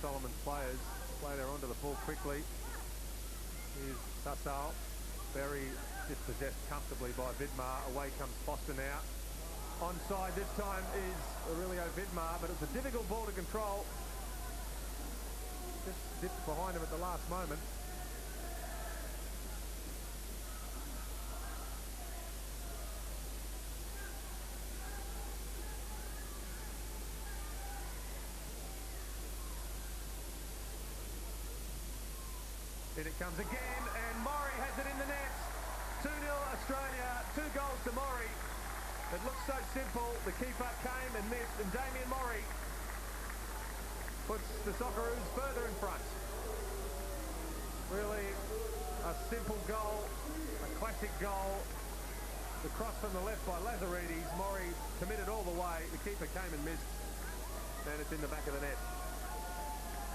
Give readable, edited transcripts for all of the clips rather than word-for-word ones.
Solomon's players. Play there onto the ball quickly. Here's Sassal. Very dispossessed comfortably by Vidmar. Away comes Foster now. Onside this time is Aurelio Vidmar, but it's a difficult ball to control. Just dipped behind him at the last moment. In it comes again, and Mori has it in the net. 2-0 Australia, 2 goals to Mori. It looks so simple. The keeper came and missed, and Damien Mori puts the Socceroos further in front. Really a simple goal, a classic goal. The cross from the left by Lazaridis. Mori committed all the way. The keeper came and missed, and it's in the back of the net.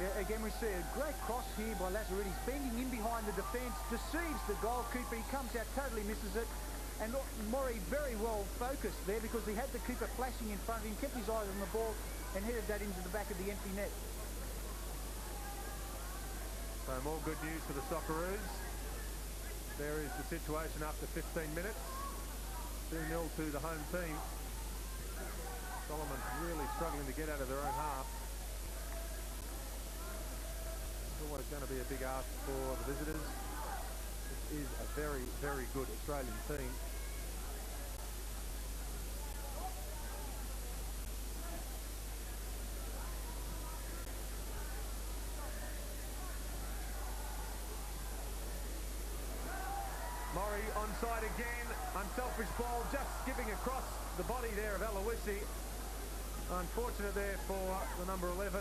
Yeah, again we see a great cross here by Lazaridis, bending in behind the defence, deceives the goalkeeper. He comes out, totally misses it. And Mori very well focused there because he had the keeper flashing in front of him, kept his eyes on the ball and headed that into the back of the empty net. So more good news for the Socceroos. There is the situation after 15 minutes. 2-0 to the home team. Solomon's really struggling to get out of their own half. It's always going to be a big ask for the visitors. This is a very, very good Australian team. Mori onside again. Unselfish ball, just skipping across the body there of Aloisi. Unfortunate there for the number 11.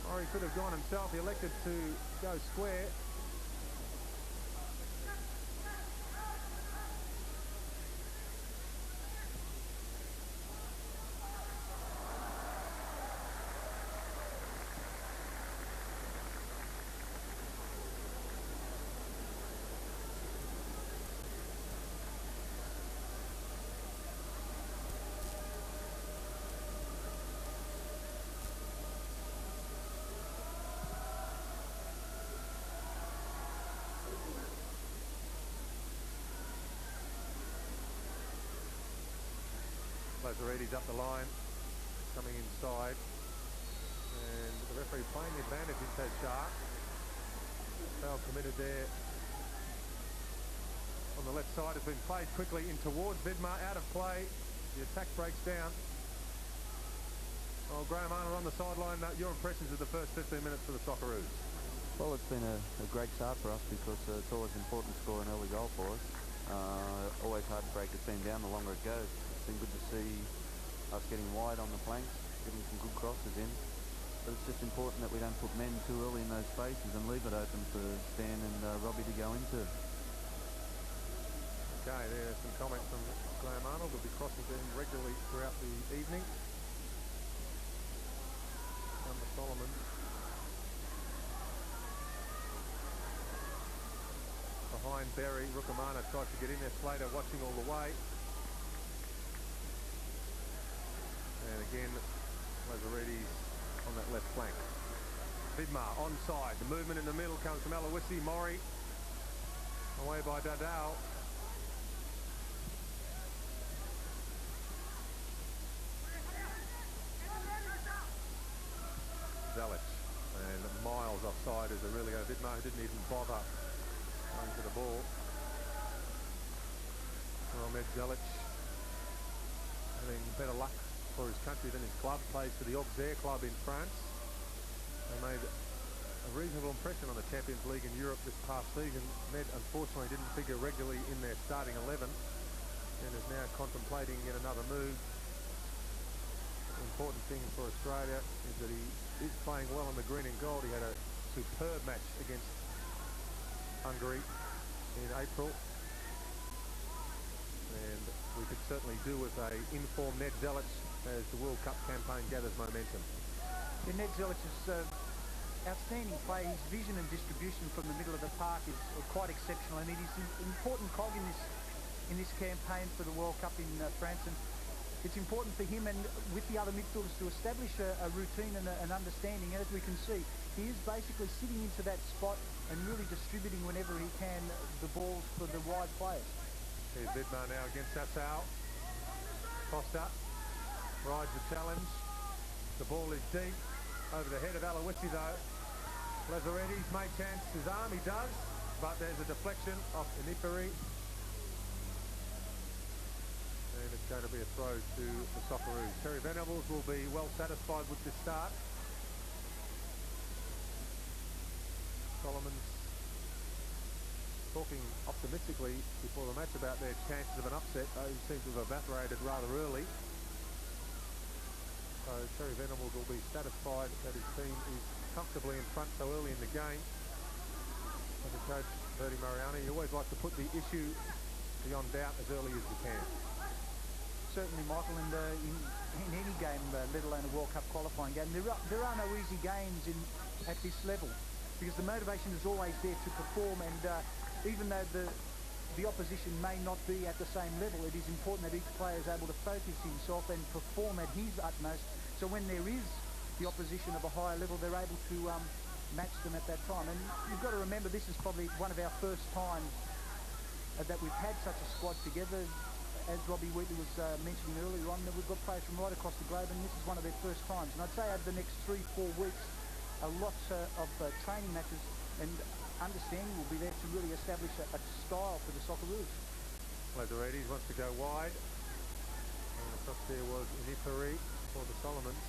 Mori could have gone himself. He elected to go square. Lazaridis up the line, coming inside, and the referee playing the advantage into Shark. Foul committed there on the left side. Has been played quickly in towards Vidmar, out of play. The attack breaks down. Oh, Graham Arnold on the sideline. Your impressions of the first 15 minutes for the Socceroos? Well, it's been a great start for us because it's always important to score an early goal for us. Always hard to break the team down the longer it goes. It's been good to see us getting wide on the flanks, getting some good crosses in. But it's just important that we don't put men too early in those spaces and leave it open for Stan and Robbie to go into. Okay, there's some comments from Graham Arnold. We'll be crossing to him regularly throughout the evening. Number Solomon. Behind Berry, Rukamana tried to get in there. Slater watching all the way. And again, Lazaridis on that left flank. Vidmar onside. The movement in the middle comes from Aloisi. Mori away by Dadao. Zelic. And miles offside is Aurelio Vidmar, who didn't even bother going to the ball. Ahmed Zelic having better luck for his country than his club. Plays for the Auxerre club in France. They made a reasonable impression on the Champions League in Europe this past season. Med unfortunately didn't figure regularly in their starting 11 and is now contemplating yet another move. The important thing for Australia is that he is playing well in the green and gold. He had a superb match against Hungary in April. And we could certainly do with a informed Ned Zelic as the World Cup campaign gathers momentum. Yeah, Ned Zelic is outstanding play. His vision and distribution from the middle of the park is quite exceptional, and it is an important cog in this campaign for the World Cup in France. And it's important for him and with the other midfielders to establish a routine and an understanding. And as we can see, he is basically sitting into that spot and really distributing whenever he can the balls for the wide players. Here's Vidmar now against Sassau. Costa rides the challenge. The ball is deep over the head of Aloisi though. Lazaridis may chance his arm, he does, but there's a deflection of Iniperi. And it's going to be a throw to the Socceroos. Terry Venables will be well satisfied with this start. Solomon's talking optimistically before the match about their chances of an upset. Those seem to have evaporated rather early. So Terry Venables will be satisfied that his team is comfortably in front so early in the game. As a coach, Bertie Mariani, you always like to put the issue beyond doubt as early as you can. Certainly, Michael, and in any game, let alone a World Cup qualifying game, there are no easy games at this level, because the motivation is always there to perform, and even though the opposition may not be at the same level, it is important that each player is able to focus himself and perform at his utmost, so when there is the opposition of a higher level, they're able to match them at that time. And you've got to remember, this is probably one of our first times that we've had such a squad together. As Robbie Wheatley was mentioning earlier on, that we've got players from right across the globe, and this is one of their first times. And I'd say over the next 3-4 weeks, a lot of training matches and understanding will be there to really establish a style for the Socceroos. Lazaridis wants to go wide. And across there was Iniperi for the Solomons.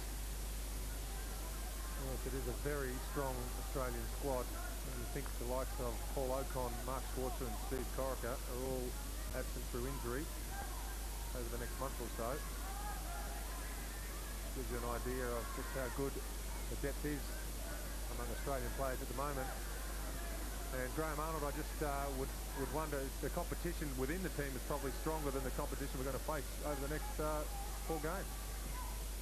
Yes, it is a very strong Australian squad. When you think the likes of Paul Ocon, Mark Schwarzer and Steve Corica are all absent through injury over the next month or so. Gives you an idea of just how good the depth is among Australian players at the moment. And Graham Arnold, I just would wonder, the competition within the team is probably stronger than the competition we're going to face over the next 4 games.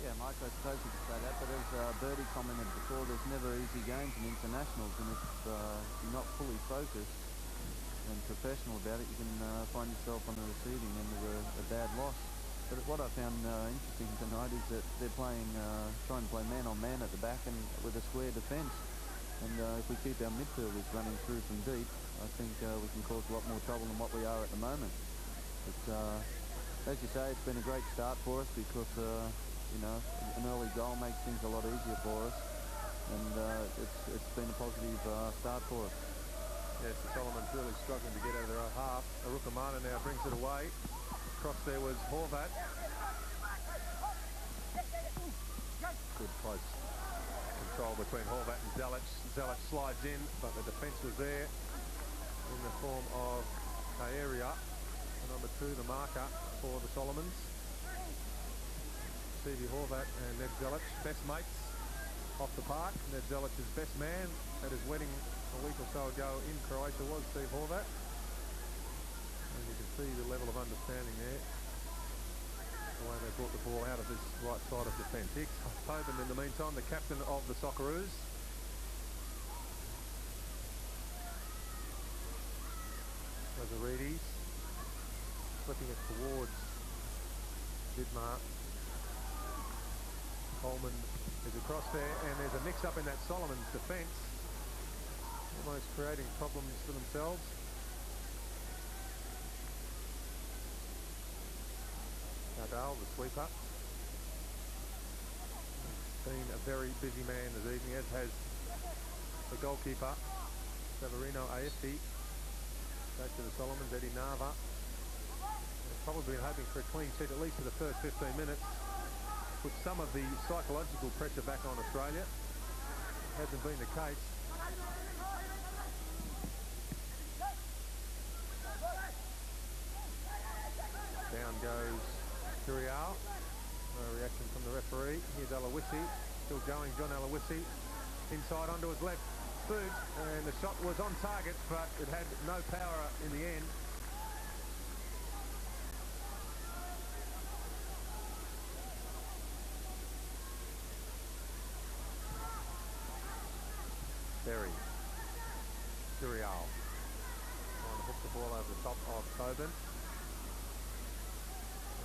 Yeah, Mike, I suppose you could say that, but as Bertie commented before, there's never easy games in internationals, and if you're not fully focused and professional about it, you can find yourself on the receiving end of a bad loss. But what I found interesting tonight is that they're playing, trying to play man-on-man at the back and with a square defence. And if we keep our midfielders running through from deep, I think we can cause a lot more trouble than what we are at the moment. But as you say, it's been a great start for us because, you know, an early goal makes things a lot easier for us. And it's been a positive start for us. Yes, the Solomons really struggling to get out of their own half. Arukamana now brings it away. Across there was Horvat. Good close control between Horvat and Zelic. Zelic slides in, but the defence was there in the form of Kaeria, number 2, the marker for the Solomons. Stevie Horvat and Ned Zelic, best mates off the park. Ned Zelic's best man at his wedding a week or so ago in Croatia was Steve Horvat. And you can see the level of understanding there, the way they brought the ball out of this right side of defence. Hicks Tobin, in the meantime, the captain of the Socceroos. Lazaridis flipping it towards Vidmar. Coleman is across there, and there's a mix-up in that Solomons defence, almost creating problems for themselves. Nadal, the sweeper. He's been a very busy man this evening, as has the goalkeeper, Severino Aefi. Back to the Solomons, Eddie Nava. They've probably been hoping for a clean sheet at least for the first 15 minutes. Put some of the psychological pressure back on Australia. Hasn't been the case. Down goes Curial. No reaction from the referee. Here's Aloisi. Still going, John Aloisi. Inside onto his left boot. And the shot was on target, but it had no power in the end. Berry. Curial. Trying to hook the ball over the top of Tobin.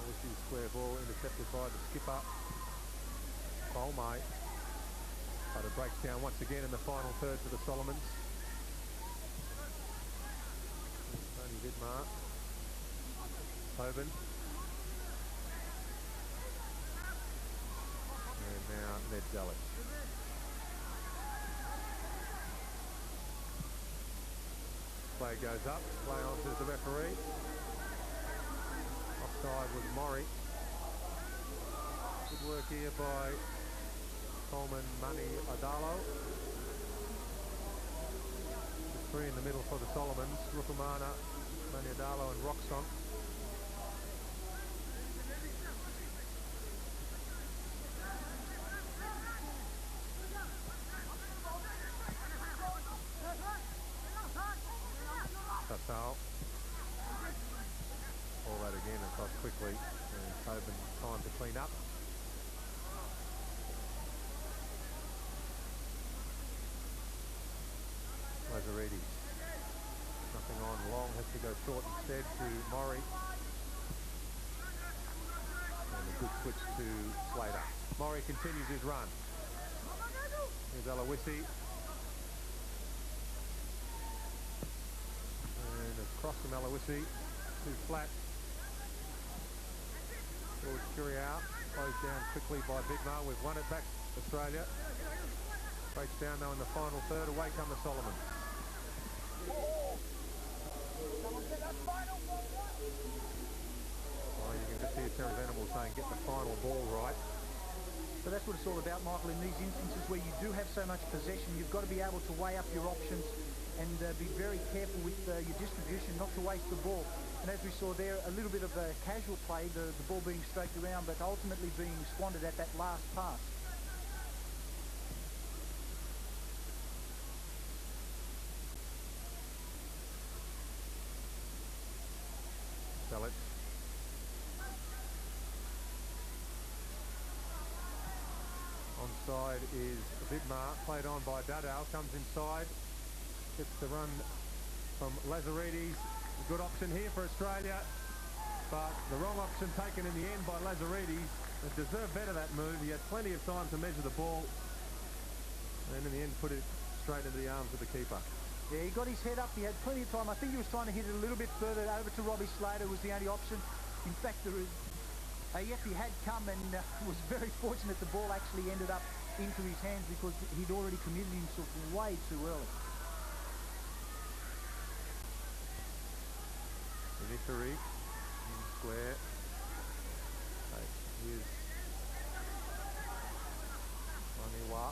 Aloisi square ball intercepted by the skipper, Mori. But it breaks down once again in the final third for the Solomons. Tony Vidmar, Hoban. And now Ned Dulwich. Play goes up, play on to the referee. Offside was Mori. Good work here by Coleman, Money, Adalo. The three in the middle for the Solomons, Rukumana, Mani Adalo and Roxon. Tassal. All that again across quickly, and Hoban time to clean up. Lazaridis. Nothing on long, has to go short instead to Mori. And a good switch to Slater. Mori continues his run. Here's Aloisi. And across from Aloisi, too flat. George Curiao closed down quickly by Vidmar. We've won it back, Australia. Breaks down though in the final third. Away come the Solomons. Well, you can just hear Terry Venable saying, get the final ball right. So that's what it's all about, Michael, in these instances where you do have so much possession. You've got to be able to weigh up your options and be very careful with your distribution, not to waste the ball. And as we saw there, a little bit of a casual play, the ball being stroked around, but ultimately being squandered at that last pass. Dulwich. Onside is Vidmar, played on by Dadao, comes inside, gets the run from Lazaridis. A good option here for Australia, but the wrong option taken in the end by Lazaridis. It deserved better, that move. He had plenty of time to measure the ball, and in the end put it straight into the arms of the keeper. Yeah, he got his head up, he had plenty of time. I think he was trying to hit it a little bit further over to Robbie Slater was the only option. In fact, Aefi had come and was very fortunate the ball actually ended up into his hands because he'd already committed himself way too early. Initiary, square. Here's Maniwa.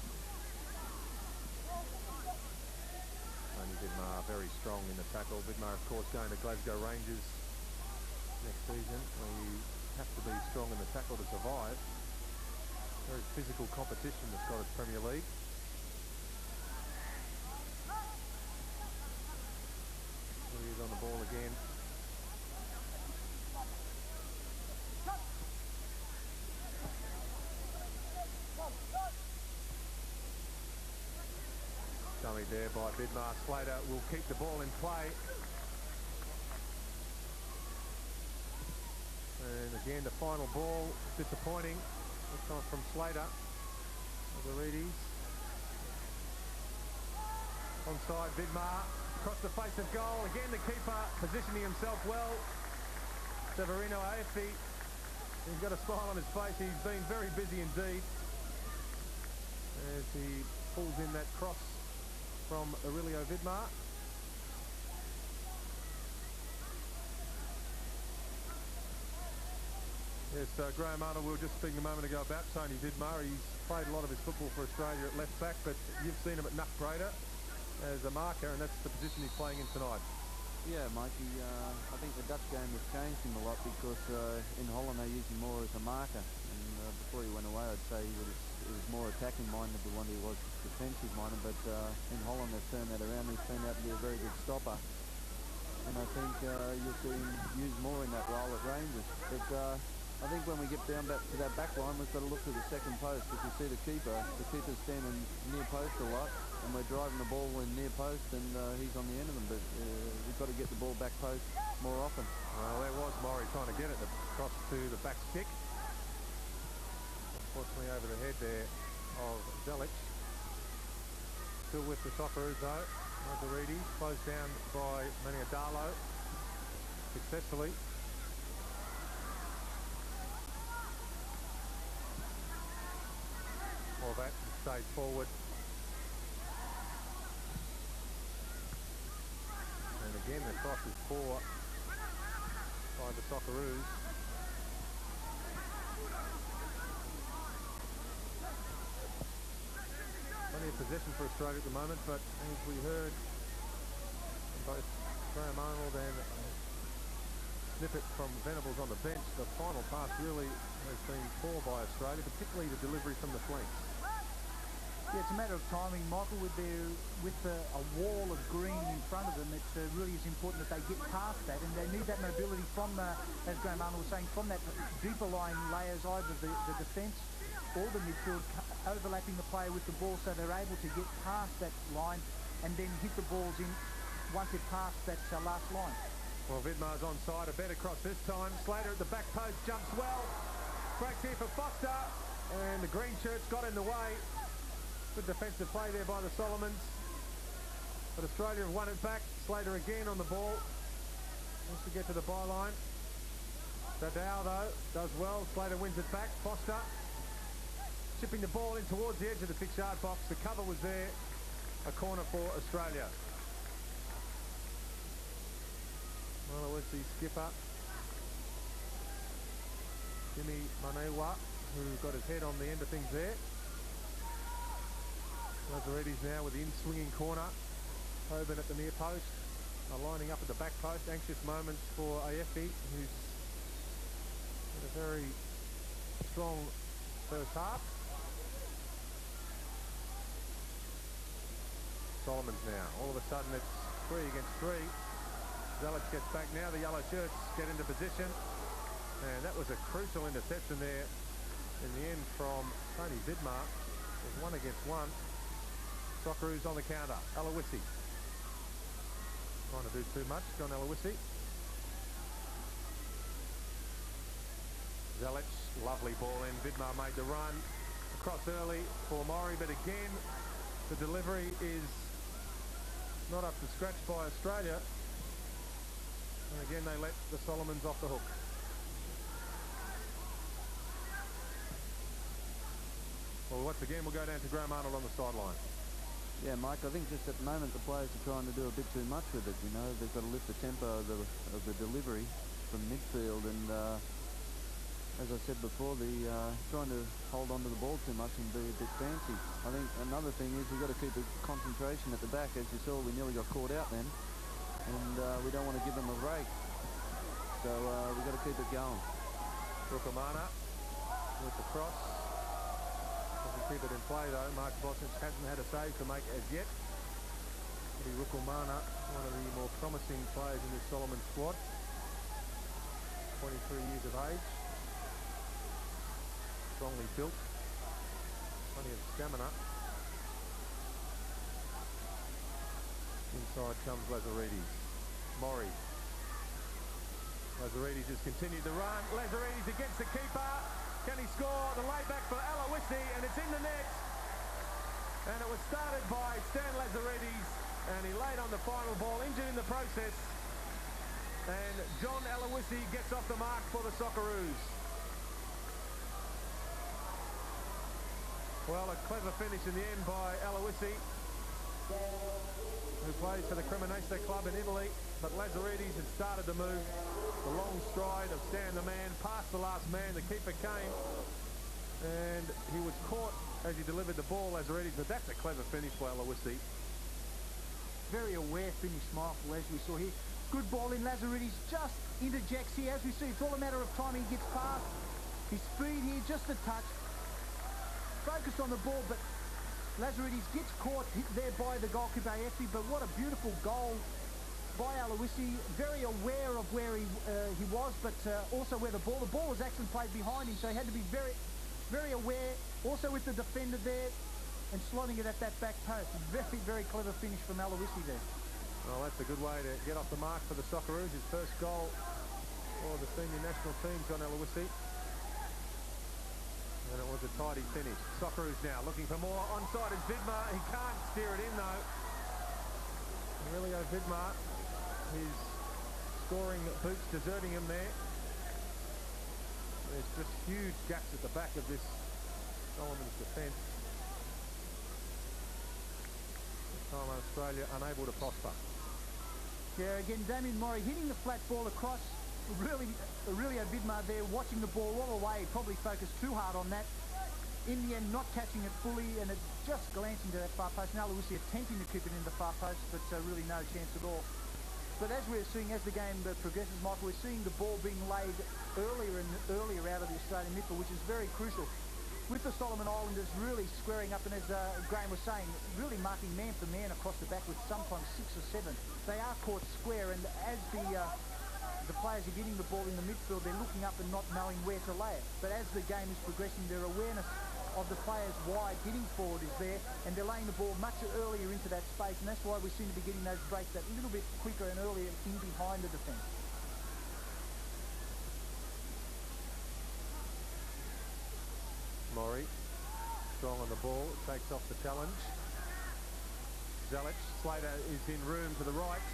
Tony Vidmar very strong in the tackle. Vidmar, of course, going to Glasgow Rangers next season, where you have to be strong in the tackle to survive. Very physical competition, the Scottish Premier League. Here he is on the ball again. Dummy there by Vidmar. Slater will keep the ball in play. And again, the final ball, disappointing. This time from Slater. Lazaridis. Onside, Vidmar. Across the face of goal. Again, the keeper positioning himself well. Severino Aefi. He's got a smile on his face. He's been very busy indeed. As he pulls in that cross from Aurelio Vidmar. Yes, Graham Arnold, we were just speaking a moment ago about Tony Vidmar. He's played a lot of his football for Australia at left back, but you've seen him at Nuck Breda as a marker, and that's the position he's playing in tonight. Yeah, Mikey, I think the Dutch game has changed him a lot because in Holland they use him more as a marker, and before he went away I'd say he was more attacking minded than what he was defensive minded, but in Holland they've turned that around. He's turned out to be a very good stopper, and I think you'll see him used more in that role at Rangers. But I think when we get down back to that back line, we've got to look to the second post. If you see the keeper's standing near post a lot, and we're driving the ball in near post, and he's on the end of them. But we've got to get the ball back post more often. Well, there was Mori trying to get it across to the back stick. Unfortunately, over the head there of Zelic. Still with the Socceroos though. Lazaridis closed down by Maniadalo successfully. All that stays forward. And again the cross is poor by the Socceroos. Plenty of possession for Australia at the moment, but as we heard from both Graham Arnold and snippet from Venables on the bench, the final pass really has been poor by Australia, particularly the delivery from the flanks. Yeah, it's a matter of timing, Michael. With a wall of green in front of them, it really is important that they get past that, and they need that mobility from, as Graham Arnold was saying, from that deeper lying layers, either the defence or the midfield, overlapping the player with the ball, so they're able to get past that line and then hit the balls in once they've passed that last line. Well, Vidmar's onside, a better cross this time. Slater at the back post jumps well. Breaks here for Foster, and the green shirts got in the way. Good defensive play there by the Solomons. But Australia have won it back. Slater again on the ball. Wants to get to the byline. Dadao, though, does well. Slater wins it back. Foster chipping the ball in towards the edge of the 6-yard box. The cover was there. A corner for Australia. Aloisi skipper. Jimmy Manewa, who got his head on the end of things there. Lazaridis now with the in-swinging corner. Hoban at the near post. Lining up at the back post. Anxious moments for Aefi, who's had a very strong first half. Solomon's now. All of a sudden it's 3 against 3. Zelic gets back now. The yellow shirts get into position. And that was a crucial interception there in the end from Tony Vidmar. It was 1 against 1. Socceroos on the counter. Aloisi. Trying to do too much. John Aloisi. Zelic, lovely ball in. Vidmar made the run. Across early for Mori, but again, the delivery is not up to scratch by Australia. And again, they let the Solomons off the hook. Well, once again, we'll go down to Graham Arnold on the sideline. Yeah, Mike, I think just at the moment the players are trying to do a bit too much with it. You know, they've got to lift the tempo of the delivery from midfield, and as I said before, trying to hold on to the ball too much and be a bit fancy. I think another thing is we've got to keep the concentration at the back. As you saw, we nearly got caught out then, and we don't want to give them a break. So we've got to keep it going. Rukamana with the cross. Doesn't keep it in play though. Mark Bosnich hasn't had a save to make as yet. Rukamana, one of the more promising players in this Solomon squad. 23 years of age. Strongly built. Plenty of stamina. Inside comes Lazaridis. Mori. Lazaridis has continued the run. Lazaridis against the keeper. Can he score? The layback for Aloisi, and it's in the net. And it was started by Stan Lazaridis, and he laid on the final ball, injured in the process. And John Aloisi gets off the mark for the Socceroos. Well, a clever finish in the end by Aloisi, who plays for the Cremonese club in Italy. But Lazaridis had started the move. The long stride of Stan the man, past the last man. The keeper came, and he was caught as he delivered the ball, Lazaridis. But that's a clever finish by Aloisi. Very aware finish, Michael, as we saw here. Good ball in. Lazaridis just interjects here. As we see, it's all a matter of time. He gets past. His speed here, just a touch. Focused on the ball, but Lazaridis gets caught there by the goalkeeper Aefi. But what a beautiful goal by Aloisi, very aware of where he was, but also where the ball was actually played behind him, so he had to be very, very aware. Also with the defender there, and slotting it at that back post. Very, very clever finish from Aloisi there. Well, that's a good way to get off the mark for the Socceroos. His first goal for the senior national team, John Aloisi. And it was a tidy finish. Socceroos now looking for more. Onside is Vidmar. He can't steer it in though. Aurelio Vidmar, his scoring boots deserting him there. There's just huge gaps at the back of this Solomon's defence. This time Australia unable to prosper. Yeah, again, Damien Mori hitting the flat ball across. Really, Aurelio Vidmar there watching the ball all the way. Probably focused too hard on that. In the end, not catching it fully, and it just glancing to that far post. Now Aloisi attempting to keep it in the far post, but really no chance at all. But as we're seeing, as the game progresses, Michael, we're seeing the ball being laid earlier and earlier out of the Australian midfield, which is very crucial. With the Solomon Islanders really squaring up, and as Graham was saying, really marking man for man across the back with sometimes 6 or 7. They are caught square, and as the players are getting the ball in the midfield, they're looking up and not knowing where to lay it. But as the game is progressing, their awareness of the players wide hitting forward is there, and they're laying the ball much earlier into that space, and that's why we seem to be getting those breaks that little bit quicker and earlier in behind the defence. Mori, strong on the ball, takes off the challenge. Zelic, Slater is in room to the right.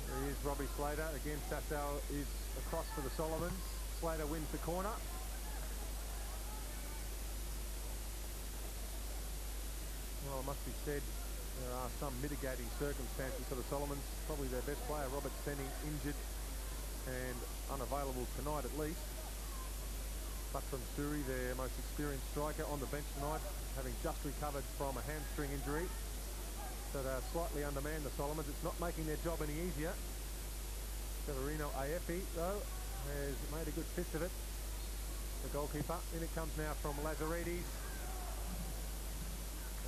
There he is, Robbie Slater. Again, Sassou is across for the Solomons. Slater wins the corner. Well, it must be said, there are some mitigating circumstances for the Solomons. Probably their best player, Robert Stenning, injured and unavailable tonight at least. Patron Suri, their most experienced striker, on the bench tonight, having just recovered from a hamstring injury. So they're slightly undermanned, the Solomons. It's not making their job any easier. Severino Aefi, though, has made a good fist of it. The goalkeeper. In it comes now from Lazaridis.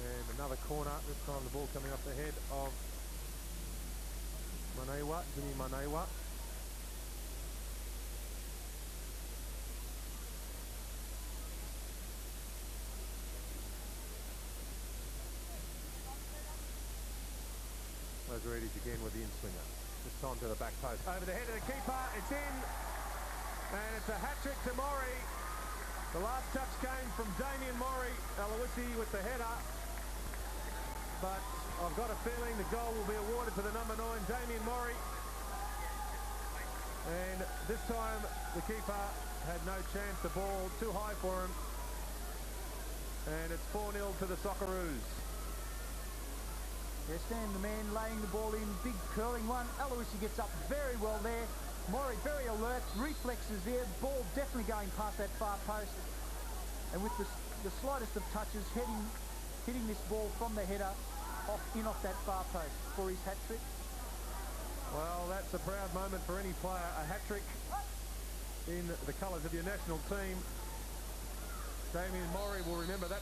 And another corner, this time the ball coming off the head of Manewa, Jimmy Manewa. Lazaridis again with the in-swinger. This time to the back post. Over the head of the keeper, it's in. And it's a hat-trick to Mori. The last touch came from Damien Mori. Aloisi with the header. But I've got a feeling the goal will be awarded to the number 9, Damien Mori. And this time the keeper had no chance. The ball too high for him. And it's 4-0 to the Socceroos. Yeah, Stan the man laying the ball in, big curling one. Aloisi gets up very well there. Mori very alert, reflexes there. Ball definitely going past that far post. And with the slightest of touches, hitting this ball from the header off that far post for his hat-trick. Well, that's a proud moment for any player. A hat-trick in the colours of your national team. Damien Mori will remember that